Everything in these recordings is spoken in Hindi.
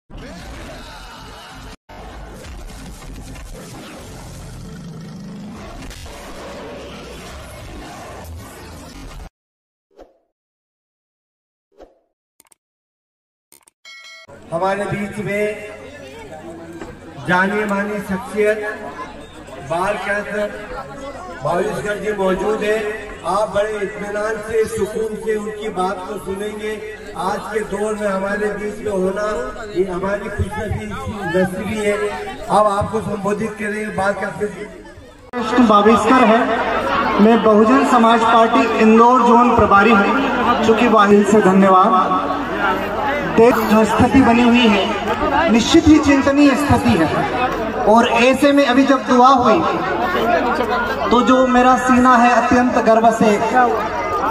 हमारे बीच में जानी मानी शख्सियत बाल कैंसर भावेशकर जी मौजूद है। आप बड़े इत्मीनान से सुकून से उनकी बात को सुनेंगे। आज के दौर में हमारे बीच में होना ये हमारी खुशनसीबी है। अब आपको संबोधित करेंगे बाल कैंसर भावेशकर है। मैं बहुजन समाज पार्टी इंदौर जोन प्रभारी हूँ। चूँकि वाहिद से धन्यवाद। देश जो स्थिति बनी हुई है निश्चित ही चिंतनीय स्थिति है, और ऐसे में अभी जब दुआ हुई तो जो मेरा सीना है अत्यंत गर्व से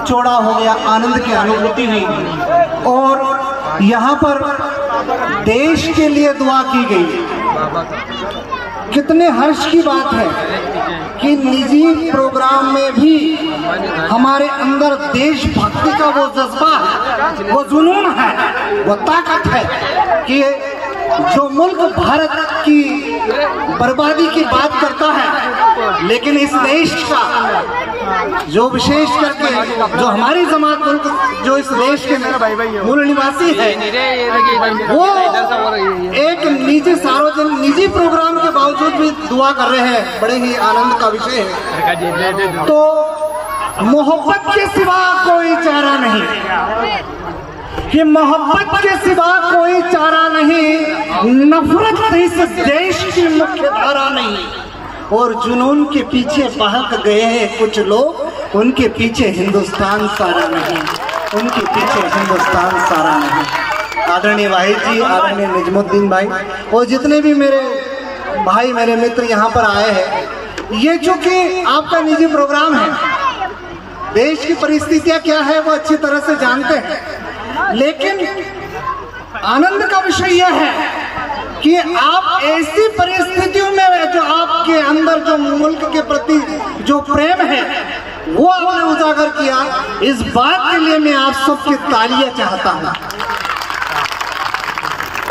चौड़ा हो गया, आनंद की अनुभूति हुई। और यहाँ पर देश के लिए दुआ की गई। कितने हर्ष की बात है कि निजी प्रोग्राम में भी हमारे अंदर देशभक्ति का वो जज्बा है, वो जुनून है, वो ताकत है कि जो मुल्क भारत की बर्बादी की बात करता है, लेकिन इस देश का जो विशेष करके जो हमारी जमात मुल्क जो इस देश के मूल निवासी है, वो एक निजी सार्वजनिक निजी प्रोग्राम के बावजूद भी दुआ कर रहे हैं। बड़े ही आनंद का विषय है। तो मोहब्बत के सिवा कोई चारा नहीं, कि मोहब्बत के सिवा कोई चारा नहीं, नफरत इस देश की मुख्य धारा नहीं। और जुनून के पीछे बहक गए हैं कुछ लोग, उनके पीछे हिंदुस्तान सारा नहीं, उनके पीछे हिंदुस्तान सारा नहीं। आदरणीय वाहिद जी, आदरणीय निजमुद्दीन भाई और जितने भी मेरे भाई मेरे मित्र यहाँ पर आए हैं, ये चूंकि आपका निजी प्रोग्राम है, देश की परिस्थितियां क्या है वो अच्छी तरह से जानते हैं, लेकिन आनंद का विषय यह है कि आप ऐसी परिस्थितियों में जो आपके अंदर जो मुल्क के प्रति जो प्रेम है वो आपने उजागर किया। इस बात के लिए मैं आप सबकी तालियां चाहता हूं,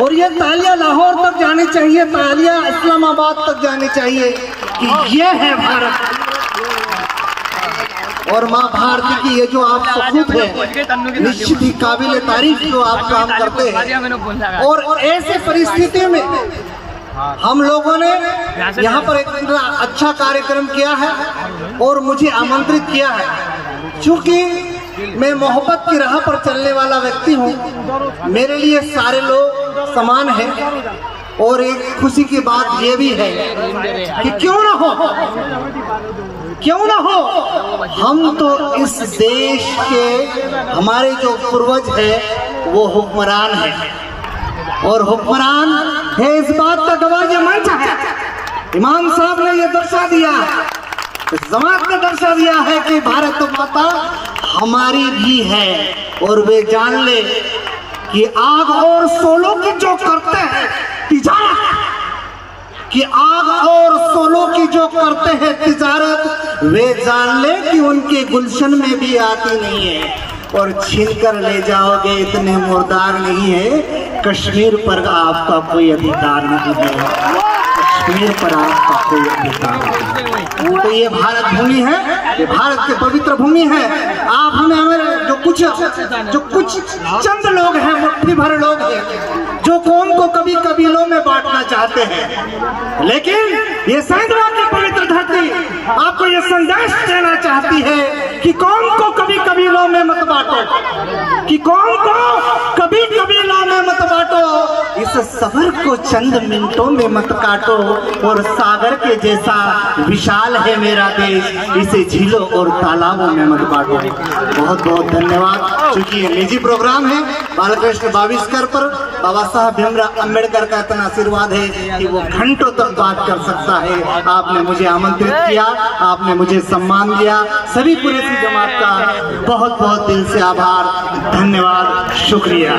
और ये तालियां लाहौर तक जानी चाहिए, तालियां इस्लामाबाद तक जानी चाहिए कि ये है भारत। और माँ भारती की ये जो आप सपूत है निश्चित ही काबिल तारीफ जो आप काम करते हैं। और ऐसे परिस्थिति में हम लोगों ने यहाँ पर एक अच्छा कार्यक्रम किया है और मुझे आमंत्रित किया है। चूंकि मैं मोहब्बत की राह पर चलने वाला व्यक्ति हूँ, मेरे लिए सारे लोग समान हैं। और एक खुशी की बात ये भी है कि क्यों ना हो हम तो इस देश के हमारे जो पूर्वज है वो हुक्मरान है, और हुक्मरान है इस बात का गवाह ये मंच है। इमाम साहब ने ये दर्शा दिया, जमात ने दर्शा दिया है कि भारत माता हमारी भी है। और वे जान ले कि आग और सोलों की जो करते हैं तिजारत, कि आग और सोलों की जो करते हैं तिजारत, वे जान ले कि उनके गुलशन में भी आती नहीं है। और छीन कर ले जाओगे इतने मुर्दार नहीं है, कश्मीर पर आपका कोई अधिकार नहीं है, कश्मीर पर आपका कोई अधिकार नहीं है। तो ये भारत भूमि है, ये भारत की पवित्र भूमि है। आप हमें हमारे जो कुछ चंद लोग हैं, मुट्ठी भर लोग हैं जो कौम को कभी कबीलों में बांटना चाहते हैं, लेकिन ये सैंधवा की पवित्र धरती आपको ये संदेश देना चाहती है कि कौम को कभी कबीलों में मत बांटो, कि कौम को कभी कबीलों में मत बांटो। इस सफर को चंद मिनटों में मत काटो, और सागर के जैसा विशाल है मेरा देश, इसे झीलों और तालाबों में मत बांटो। बहुत बहुत धन्यवाद। चूंकि ये निजी प्रोग्राम है, बालकृष्ण भावेशकर पर बाबा साहब भीमराव अम्बेडकर का इतना आशीर्वाद है कि वो घंटों तक बात कर सकता है। आपने मुझे आमंत्रित किया, आपने मुझे सम्मान दिया, सभी पूरे जमात का बहुत बहुत दिल से आभार, धन्यवाद, शुक्रिया।